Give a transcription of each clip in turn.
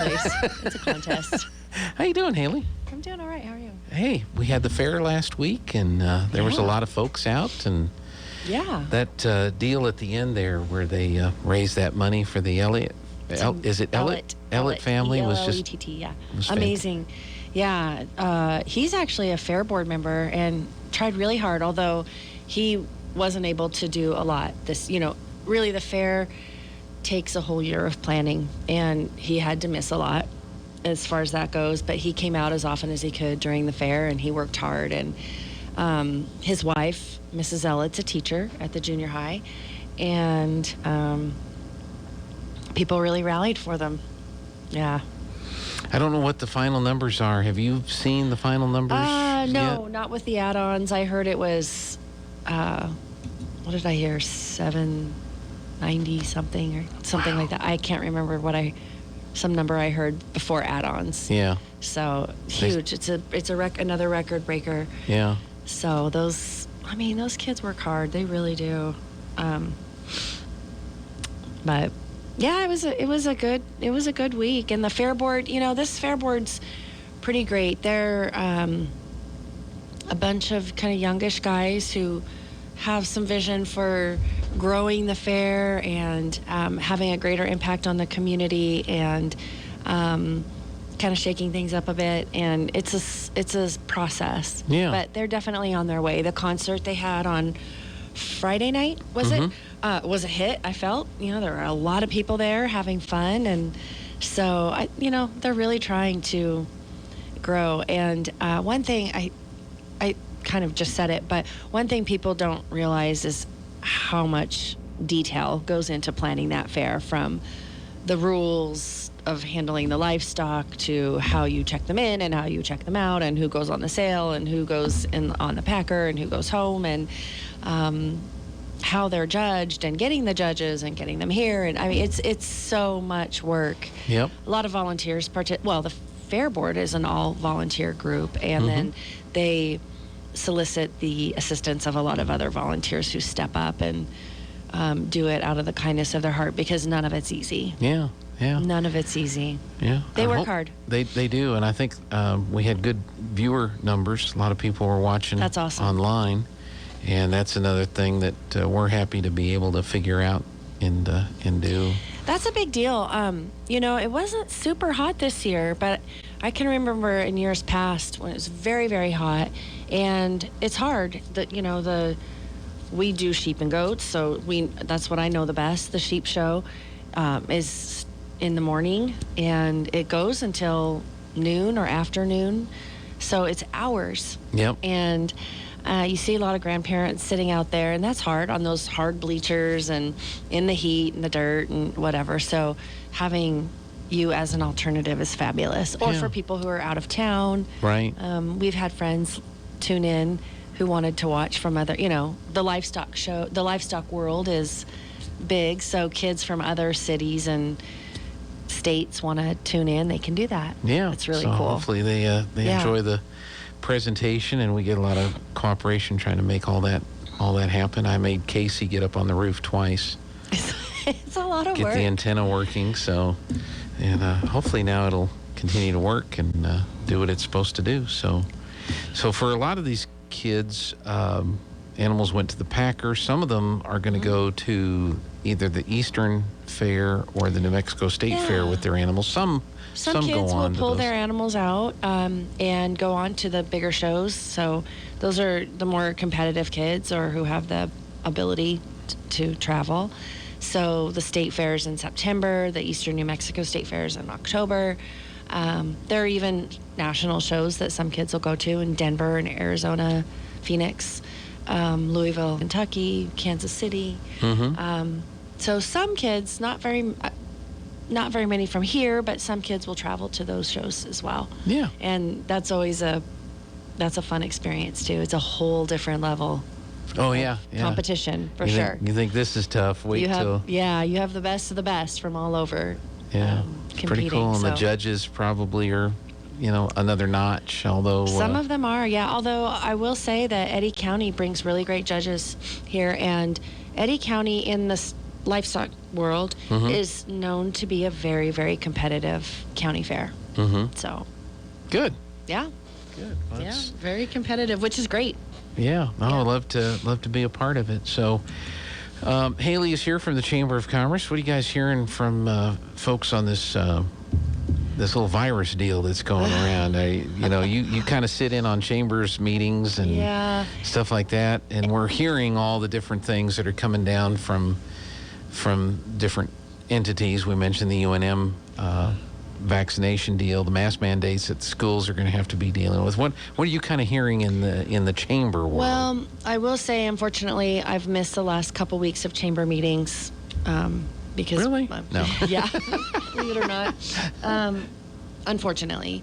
It's a contest. How you doing, Hayley? I'm doing all right. How are you? Hey, we had the fair last week, and there was a lot of folks out, and Yeah. that deal at the end there where they raised that money for the Elliott. Is it Elliott? Elliott family was just Ellett, yeah. was Amazing. Yeah. He's actually a fair board member and tried really hard, although he wasn't able to do a lot. Really the fair takes a whole year of planning, and he had to miss a lot as far as that goes, but he came out as often as he could during the fair, and he worked hard. And his wife, Mrs. Ellett's a teacher at the junior high, and people really rallied for them. Yeah. I don't know what the final numbers are. Have you seen the final numbers? No, yet? not with the add-ons. I heard it was, what did I hear? 790 something or something like that. I can't remember some number I heard before add-ons. Yeah. So huge. It's another record breaker. Yeah. So those kids work hard. They really do. But yeah, it was a good week. And the fair board, this fair board's pretty great. They're a bunch of kind of youngish guys who have some vision for growing the fair and having a greater impact on the community, and kind of shaking things up a bit. And it's a process. Yeah. But they're definitely on their way. The concert they had on Friday night, was it? Was a hit, I felt. There were a lot of people there having fun, and so they're really trying to grow. And one thing I kind of just said it, but one thing people don't realize is how much detail goes into planning that fair, from the rules of handling the livestock to how you check them in and how you check them out, and who goes on the sale and who goes in on the packer and who goes home, and how they're judged, and getting the judges and getting them here. And it's so much work. Yep. A lot of volunteers the fair board is an all volunteer group, and then they solicit the assistance of a lot of other volunteers who step up and do it out of the kindness of their heart, because none of it's easy. Yeah. None of it's easy. Yeah. They work hard. They do, and I think we had good viewer numbers. A lot of people were watching. That's awesome. Online, and that's another thing that we're happy to be able to figure out and do. That's a big deal. It wasn't super hot this year, but I can remember in years past when it was very, very hot, and it's hard that, we do sheep and goats, so that's what I know the best. The sheep show is in the morning, and it goes until noon or afternoon, so it's hours. Yep. And you see a lot of grandparents sitting out there, and that's hard on those hard bleachers and in the heat and the dirt and whatever. So having you as an alternative is fabulous. Or for people who are out of town. Right. We've had friends tune in who wanted to watch from other, the livestock show. The livestock world is big, so kids from other cities and states want to tune in, they can do that. Yeah. It's really so cool. Hopefully they enjoy the presentation, and we get a lot of cooperation trying to make all that happen. I made Casey get up on the roof twice. It's a lot of work. Get the antenna working, and hopefully now it'll continue to work and do what it's supposed to do. So for a lot of these kids, animals went to the packer. Some of them are going to go to either the Eastern Fair or the New Mexico State Fair with their animals. Some kids go on will pull to their animals out and go on to the bigger shows. So those are the more competitive kids, or who have the ability to travel. So the state fairs in September, the Eastern New Mexico State Fairs in October. There are even national shows that some kids will go to in Denver and Arizona, Phoenix, Louisville, Kentucky, Kansas City. So some kids, not very many from here, but some kids will travel to those shows as well. Yeah. And that's always a fun experience too. It's a whole different level. Oh yeah. Competition for sure. You think this is tough? Wait till. Yeah, you have the best of the best from all over. Yeah, it's pretty cool. And so. the judges probably are, another notch. Although some of them are, yeah. Although I will say that Eddy County brings really great judges here, and Eddy County in the livestock world is known to be a very, very competitive county fair. So, Good. yeah. Good. Well, Yeah, very competitive, which is great. Yeah. No, Yeah. I'd love to be a part of it. So, Hayley is here from the Chamber of Commerce. What are you guys hearing from folks on this this little virus deal that's going around? You kind of sit in on chambers meetings and stuff like that, and we're hearing all the different things that are coming down from different entities. We mentioned the UNM vaccination deal, the mask mandates that schools are going to have to be dealing with. What are you kind of hearing in the chamber world? Well, I will say, unfortunately, I've missed the last couple weeks of chamber meetings because Really? No. Yeah, believe it or not, unfortunately.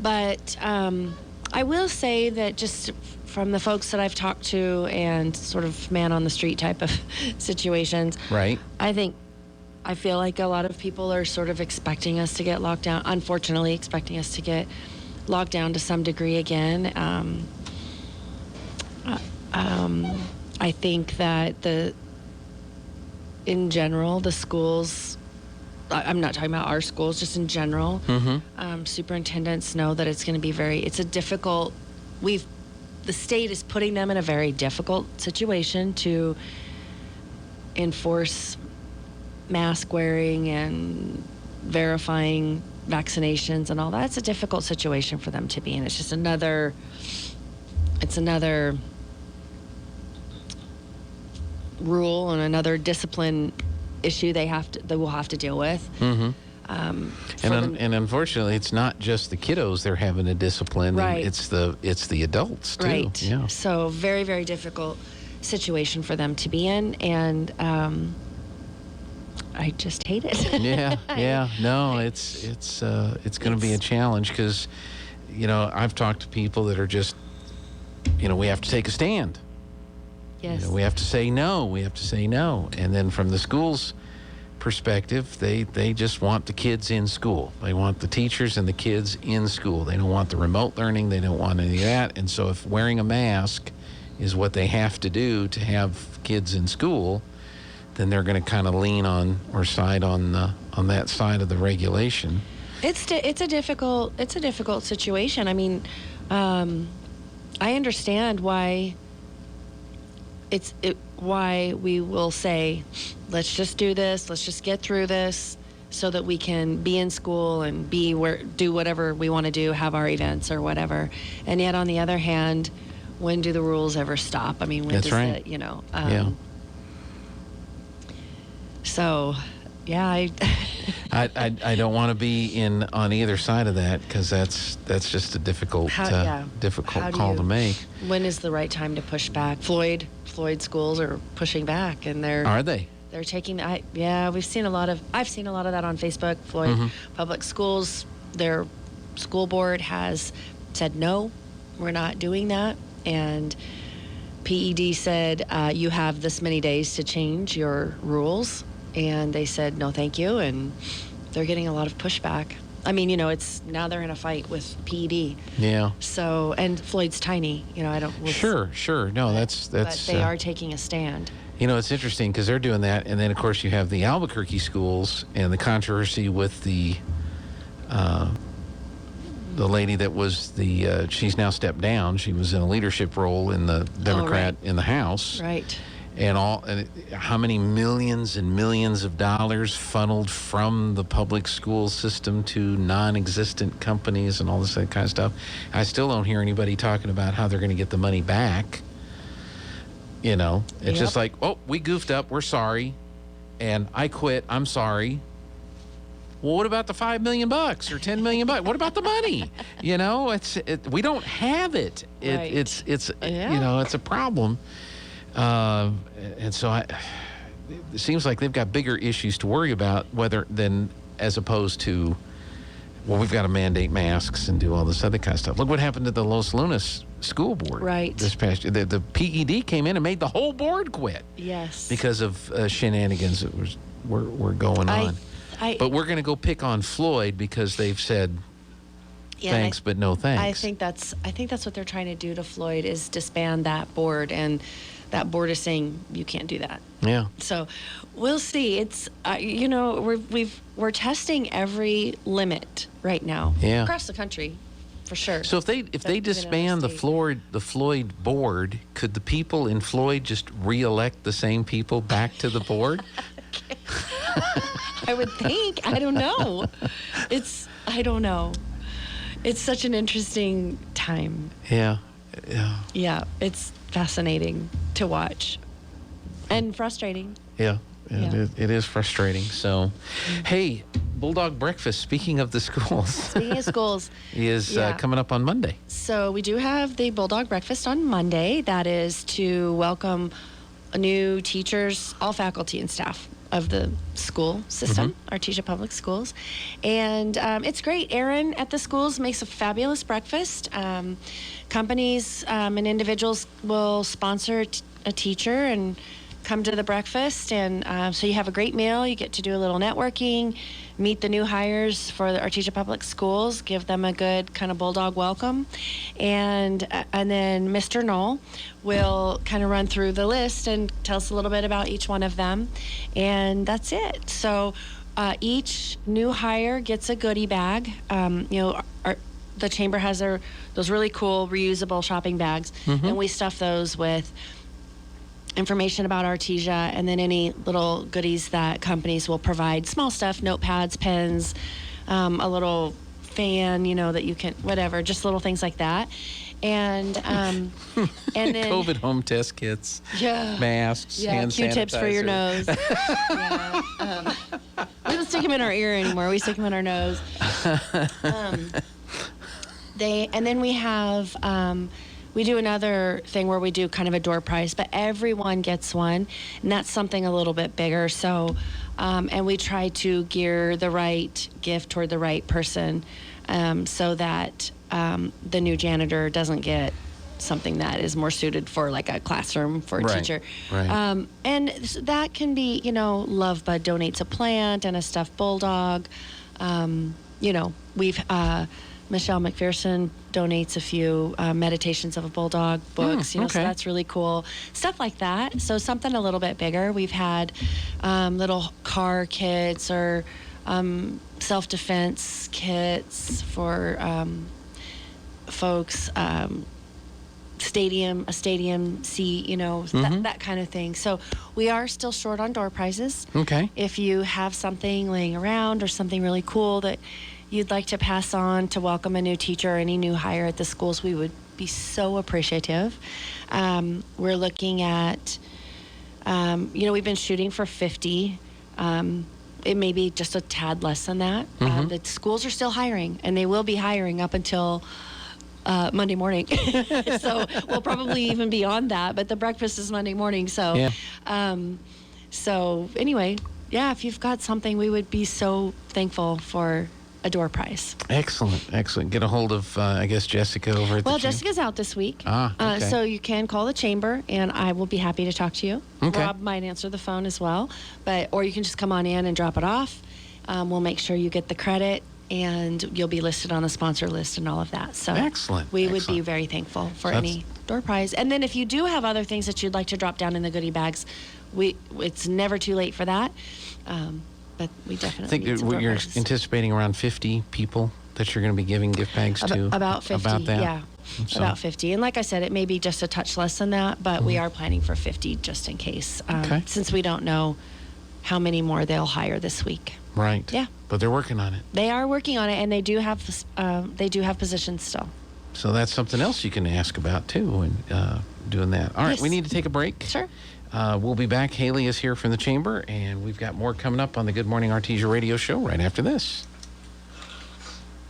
But I will say that just from the folks that I've talked to and sort of man on the street type of situations, Right. I feel like a lot of people are sort of expecting us to get locked down, unfortunately expecting us to get locked down to some degree again. I think that in general, the schools, I'm not talking about our schools, just in general, superintendents know that it's going to be the state is putting them in a very difficult situation to enforce mask wearing and verifying vaccinations and all that. It's a difficult situation for them to be in. It's just another rule and another discipline issue they will have to deal with. And unfortunately, it's not just the kiddos they're having to discipline. Right. It's the adults too. Right. Yeah. So very, very difficult situation for them to be in, and I just hate it. Yeah. No, it's going to be a challenge because, I've talked to people that are just, we have to take a stand. Yes. We have to say no. We have to say no. And then from the school's perspective, they just want the kids in school. They want the teachers and the kids in school. They don't want the remote learning. They don't want any of that. And so if wearing a mask is what they have to do to have kids in school, then they're going to kind of lean on or side on that side of the regulation. It's a difficult situation. I mean, I understand why why we will say, let's just do this, let's just get through this, so that we can be in school and do whatever we want to do, have our events or whatever. And yet, on the other hand, when do the rules ever stop? I mean, when That's does right. yeah. So, yeah, I don't want to be on either side of that because that's just a difficult call to make. When is the right time to push back? Floyd schools are pushing back, and Are they? They're taking. I've seen a lot of that on Facebook. Floyd Public Schools, their school board has said no, we're not doing that, and PED said you have this many days to change your rules. And they said, no, thank you. And they're getting a lot of pushback. I mean, now they're in a fight with PED. Yeah. So, and Floyd's tiny, Sure. No, that's. But they are taking a stand. It's interesting because they're doing that. And then, of course, you have the Albuquerque schools and the controversy with the lady that was she's now stepped down. She was in a leadership role in the Democrat in the House. Right. And how many millions and millions of dollars funneled from the public school system to non-existent companies and all this kind of stuff. I still don't hear anybody talking about how they're going to get the money back. It's just like, oh, we goofed up. We're sorry. And I quit. I'm sorry. Well, what about the $5 million or $10 million? What about the money? We don't have it. Right. It's it's a problem. And so it seems like they've got bigger issues to worry about as opposed to, well, we've got to mandate masks and do all this other kind of stuff. Look what happened to the Los Lunas school board. Right. This past year. The PED came in and made the whole board quit. Yes. Because of shenanigans that were going on. But we're going to go pick on Floyd because they've said thanks, but no thanks. I think that's what they're trying to do to Floyd is disband that board, and that board is saying you can't do that. Yeah. So we'll see. It's you know, we're testing every limit right now across the country, for sure. So if they disband the Floyd board, could the people in Floyd just re-elect the same people back to the board? I would think. I don't know. I don't know. It's such an interesting time. Yeah. Yeah, it's fascinating to watch and frustrating. Yeah. It is frustrating. So, hey, Bulldog Breakfast, speaking of the schools. is coming up on Monday. So we do have the Bulldog Breakfast on Monday. That is to welcome new teachers, all faculty and staff of the school system, Artesia Public Schools. And it's great. Erin at the schools makes a fabulous breakfast. Companies and individuals will sponsor a teacher and come to the breakfast. And so you have a great meal. You get to do a little networking, meet the new hires for the Artesia Public Schools, give them a good kind of Bulldog welcome. And then Mr. Knoll will kind of run through the list and tell us a little bit about each one of them. And that's it. So each new hire gets a goodie bag. The chamber has those really cool reusable shopping bags, and we stuff those with information about Artesia, and then any little goodies that companies will provide, small stuff, notepads, pens, a little fan, that you can, whatever, just little things like that. And and then COVID home test kits, masks, hand Q-tips sanitizer. for your nose. We don't stick them in our ear anymore. We stick them in our nose. And then we have we do another thing where we do kind of a door prize, but everyone gets one, and that's something a little bit bigger. So, and we try to gear the right gift toward the right person, so that the new janitor doesn't get something that is more suited for like a classroom for a teacher. Right. And that can be, Love Bud donates a plant and a stuffed bulldog. We've Michelle McPherson donates a few Meditations of a Bulldog books, so that's really cool. Stuff like that. So something a little bit bigger. We've had little car kits or self-defense kits for folks, a stadium seat, that kind of thing. So we are still short on door prizes. Okay. If you have something laying around or something really cool that you'd like to pass on to welcome a new teacher or any new hire at the schools, we would be so appreciative. We're looking at, we've been shooting for 50. It may be just a tad less than that. The schools are still hiring, and they will be hiring up until Monday morning. So we'll probably even be on that, but the breakfast is Monday morning. So, so anyway, if you've got something, we would be so thankful for a door prize. Excellent. Get a hold of, I guess, Jessica over at the chamber. Jessica's out this week. Okay. So you can call the chamber, and I will be happy to talk to you. Okay. Rob might answer the phone as well, or you can just come on in and drop it off. We'll make sure you get the credit, and you'll be listed on the sponsor list and all of that. So Excellent. We would be very thankful for any door prize. And then if you do have other things that you'd like to drop down in the goodie bags, it's never too late for that. But we definitely need some door you're prizes. anticipating around 50 people that you're going to be giving gift bags to? About 50, about that? yeah. So, About 50. And like I said, it may be just a touch less than that, but we are planning for 50 just in case, since we don't know how many more they'll hire this week. Right. Yeah. But they're working on it. They are working on it, and they do have positions still. So that's something else you can ask about, too, and doing that. All right, Yes. we need to take a break. Sure. We'll be back. Hayley is here from the chamber, and we've got more coming up on the Good Morning Artesia radio show right after this.